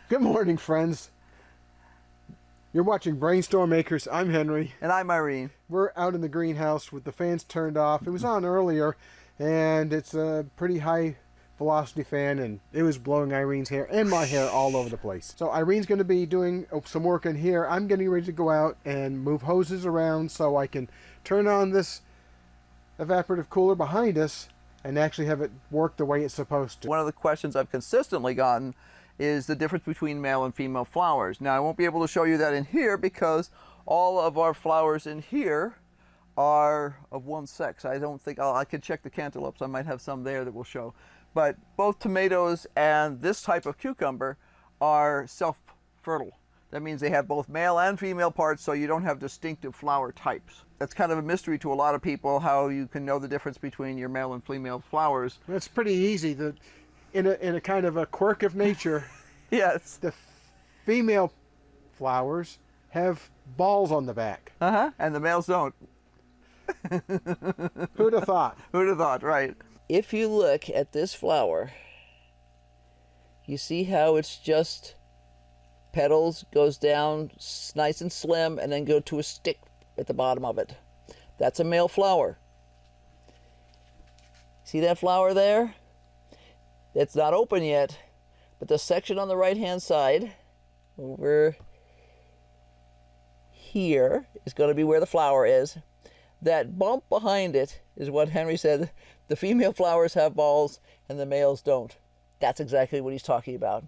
Good morning, friends. You're watching BrainStormAcres. I'm Henry. And I'm Irene. We're out in the greenhouse with the fans turned off. It was on earlier, and it's a pretty high velocity fan, and it was blowing Irene's hair and my hair all over the place. So Irene's going to be doing some work in here. I'm getting ready to go out and move hoses around so I can turn on this evaporative cooler behind us and actually have it work the way it's supposed to. One of the questions I've consistently gotten is the difference between male and female flowers. Now, I won't be able to show you that in here because all of our flowers in here are of one sex. I don't think, I could check the cantaloupes, I might have some there that will show. But both tomatoes and this type of cucumber are self-fertile. That means they have both male and female parts, so you don't have distinctive flower types. That's kind of a mystery to a lot of people, how you can know the difference between your male and female flowers. It's pretty easy. In a kind of a quirk of nature, yes, the female flowers have balls on the back. And the males don't. Who'd have thought? Who'd have thought, right. If you look at this flower, you see how it's just petals, goes down nice and slim, and then go to a stick at the bottom of it. That's a male flower. See that flower there? It's not open yet, but the section on the right-hand side, over here, is going to be where the flower is. That bump behind it is what Henry said, the female flowers have balls and the males don't. That's exactly what he's talking about.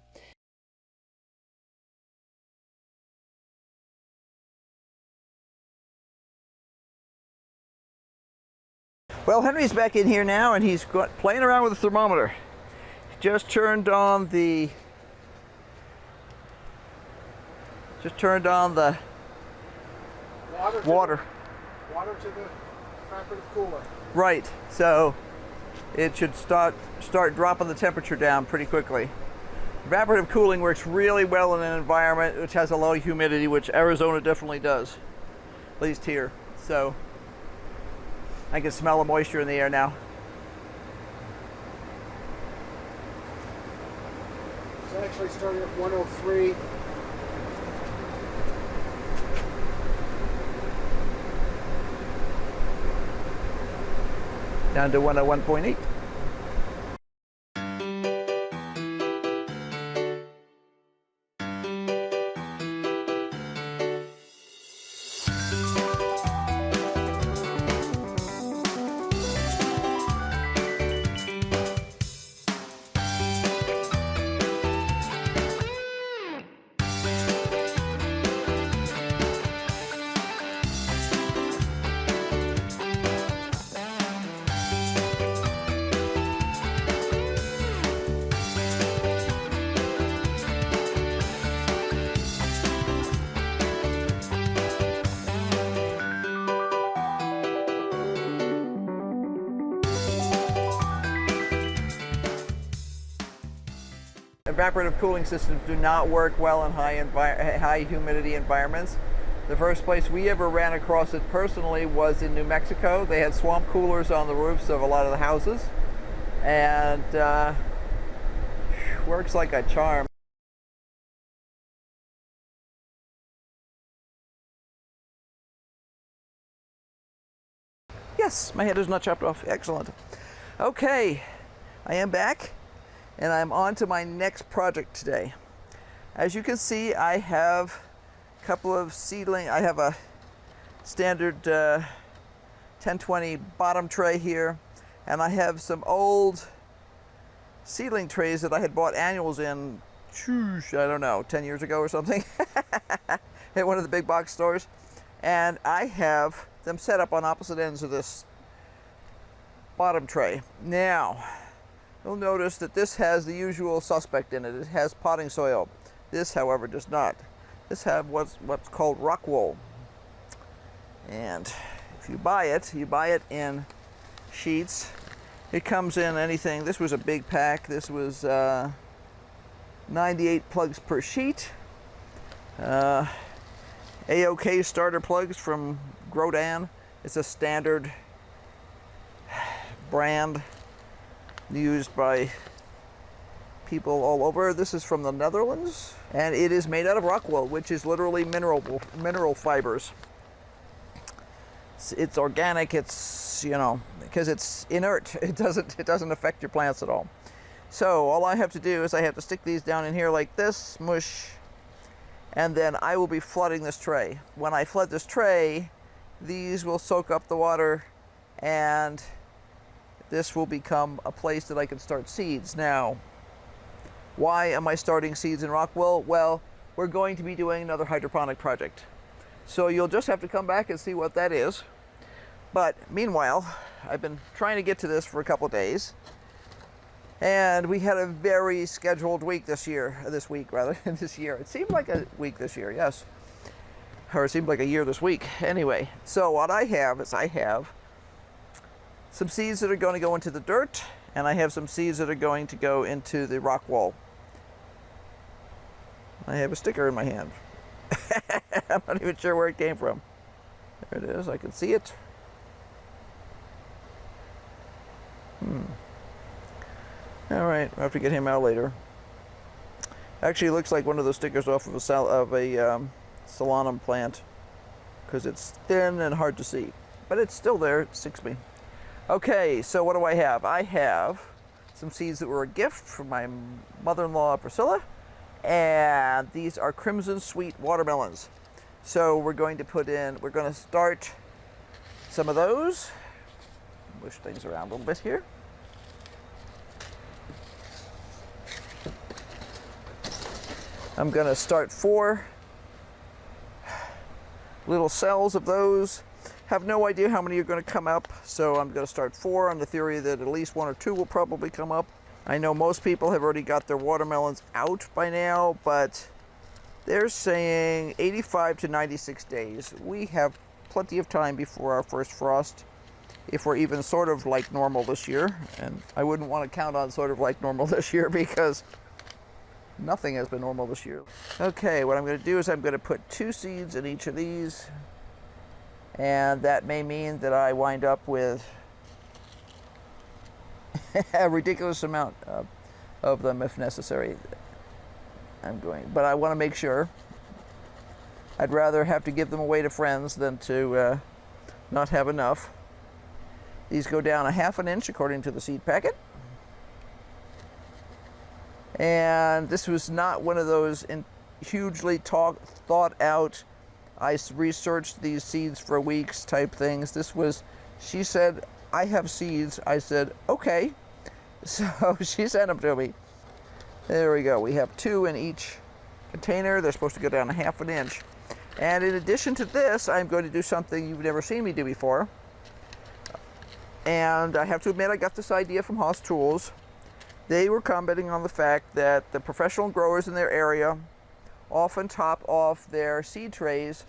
Well, Henry's back in here now, and he's playing around with the thermometer. Just turned on the water To the evaporative cooler. Right, so it should start dropping the temperature down pretty quickly. Evaporative cooling works really well in an environment which has a low humidity, which Arizona definitely does, at least here. So I can smell the moisture in the air now. It's actually starting at 103. Down to 101.8. Evaporative cooling systems do not work well in high humidity environments. The first place we ever ran across it personally was in New Mexico. They had swamp coolers on the roofs of a lot of the houses, and works like a charm. Yes, my head is not chopped off. Excellent. Okay, I am back. And I'm on to my next project today. As you can see, I have a couple of seedling. I have a standard 1020 bottom tray here, and I have some old seedling trays that I had bought annuals in, I don't know, 10 years ago or something, at one of the big box stores. And I have them set up on opposite ends of this bottom tray. Now, you'll notice that this has the usual suspect in it. It has potting soil. This, however, does not. This has what's called rock wool. And if you buy it in sheets. It comes in anything. This was a big pack. This was 98 plugs per sheet. AOK starter plugs from Grodan. It's a standard brand used by people all over. This is from the Netherlands, and it is made out of rock wool, which is literally mineral fibers. It's organic. It's, you know, because it's inert. It doesn't affect your plants at all. So all I have to do is I have to stick these down in here like this, smush, and then I will be flooding this tray. When I flood this tray, these will soak up the water, and this will become a place that I can start seeds. Now, why am I starting seeds in rock wool? Well, we're going to be doing another hydroponic project. So you'll just have to come back and see what that is. But meanwhile, I've been trying to get to this for a couple of days. And we had a very scheduled week this year. This year. It seemed like a week this year, yes. Or it seemed like a year this week. Anyway, so what I have is I have some seeds that are going to go into the dirt, and I have some seeds that are going to go into the rock wool. I have a sticker in my hand. I'm not even sure where it came from. There it is. I can see it. All right, I'll have to get him out later. Actually, it looks like one of those stickers off of a solanum plant, because it's thin and hard to see. But it's still there. It sticks me. Okay, so what do I have? I have some seeds that were a gift from my mother-in-law, Priscilla. And these are crimson sweet watermelons. So we're going to start some of those. Push things around a little bit here. I'm going to start 4 little cells of those. Have no idea how many are going to come up, so I'm going to start 4 on the theory that at least 1 or 2 will probably come up. I know most people have already got their watermelons out by now, but they're saying 85 to 96 days. We have plenty of time before our first frost, if we're even sort of like normal this year. And I wouldn't want to count on sort of like normal this year, because nothing has been normal this year. Okay, what I'm going to do is I'm going to put 2 seeds in each of these, and that may mean that I wind up with a ridiculous amount of them if necessary. But I want to make sure. I'd rather have to give them away to friends than to not have enough. These go down 1/2 inch according to the seed packet. And this was not one of those hugely thought out, I researched these seeds for weeks type things. This was, she said, I have seeds. I said, okay. So she sent them to me. There we go. We have 2 in each container. They're supposed to go down 1/2 inch. And in addition to this, I'm going to do something you've never seen me do before. And I have to admit, I got this idea from Haas Tools. They were commenting on the fact that the professional growers in their area often top off their seed trays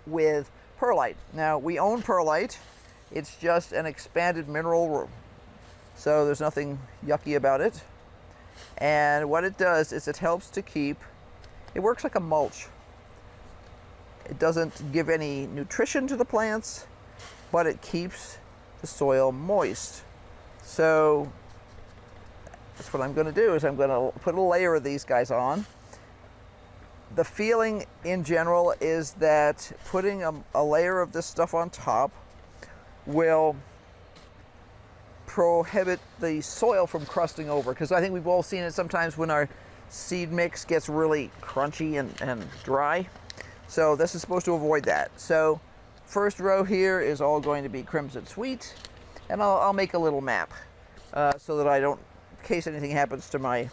with perlite. Now, we own perlite. It's just an expanded mineral, so there's nothing yucky about it. And what it does is it helps to keep, it works like a mulch. It doesn't give any nutrition to the plants, but it keeps the soil moist. So that's what I'm going to do, is I'm going to put a layer of these guys on. The feeling in general is that putting a layer of this stuff on top will prohibit the soil from crusting over, because I think we've all seen it sometimes when our seed mix gets really crunchy and dry. So this is supposed to avoid that. So first row here is all going to be crimson sweet, and I'll make a little map so that I don't, in case anything happens to my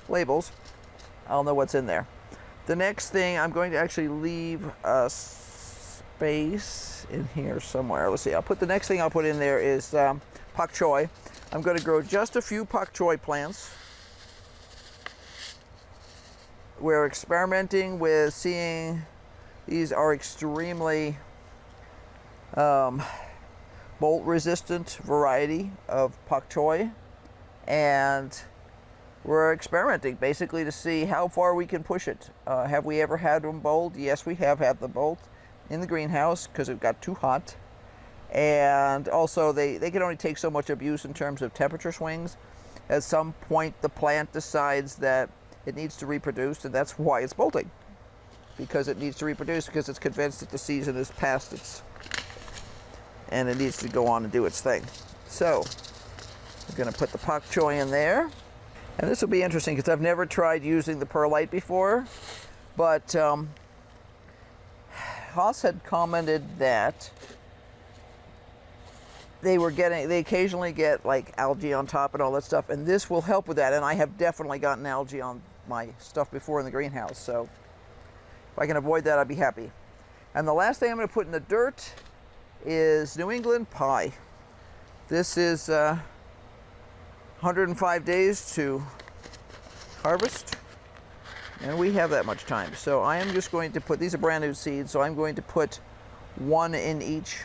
labels, I'll know what's in there. The next thing, I'm going to actually leave a space in here somewhere. Let's see, the next thing I'll put in there is pak choi. I'm going to grow just a few pak choi plants. We're experimenting with seeing, these are extremely bolt resistant variety of pak choi, and we're experimenting basically to see how far we can push it. Have we ever had them bolt? Yes, we have had them bolt in the greenhouse because it got too hot. And also they can only take so much abuse in terms of temperature swings. at some point the plant decides that it needs to reproduce, and that's why it's bolting. Because it needs to reproduce, because it's convinced that the season is past its, and it needs to go on and do its thing. So, I'm going to put the pak choi in there. And this will be interesting because I've never tried using the perlite before, but Haas had commented that they occasionally get like algae on top and all that stuff, and this will help with that. And I have definitely gotten algae on my stuff before in the greenhouse, so if I can avoid that, I'd be happy. And the last thing I'm going to put in the dirt is New England pie. This is 105 days to harvest, and we have that much time. So I am just going to put, these are brand new seeds, so I'm going to put one in each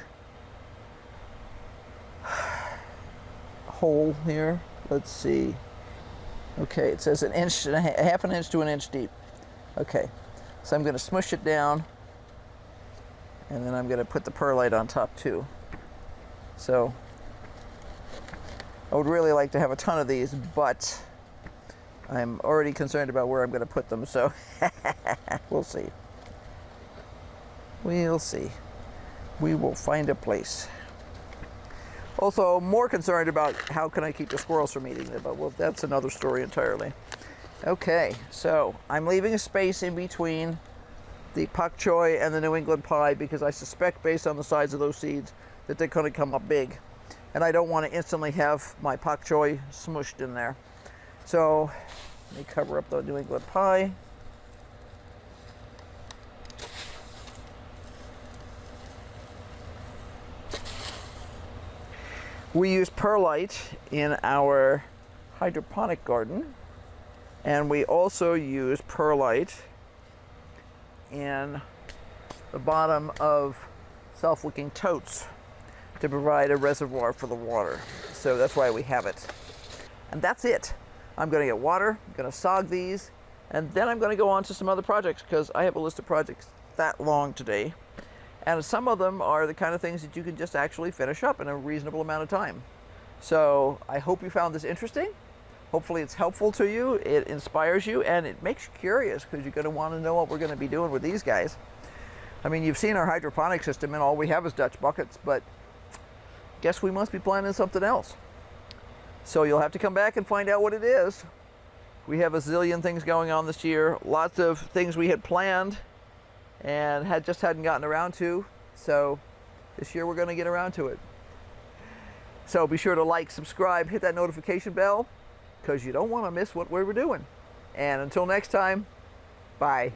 hole here. Let's see. Okay, it says an inch and half an inch to an inch deep. Okay, so I'm going to smush it down, and then I'm going to put the perlite on top too. So I would really like to have a ton of these, but I'm already concerned about where I'm going to put them, so we'll see. We'll see. We will find a place. Also, more concerned about how can I keep the squirrels from eating them, but well, that's another story entirely. Okay, so I'm leaving a space in between the pak choi and the New England pie because I suspect, based on the size of those seeds, that they're going to come up big. And I don't want to instantly have my pak choi smushed in there. So let me cover up the New England pie. We use perlite in our hydroponic garden, and we also use perlite in the bottom of self-wicking totes to provide a reservoir for the water. So that's why we have it. And that's it. I'm going to get water, I'm going to sog these, and then I'm going to go on to some other projects because I have a list of projects that long today. And some of them are the kind of things that you can just actually finish up in a reasonable amount of time. So I hope you found this interesting. Hopefully it's helpful to you, it inspires you, and it makes you curious because you're going to want to know what we're going to be doing with these guys. I mean, you've seen our hydroponic system and all we have is Dutch buckets, but guess we must be planning something else. So you'll have to come back and find out what it is. We have a zillion things going on this year, lots of things we had planned and just hadn't gotten around to. So this year we're going to get around to it. So be sure to like, subscribe, hit that notification bell because you don't want to miss what we're doing. And until next time, bye.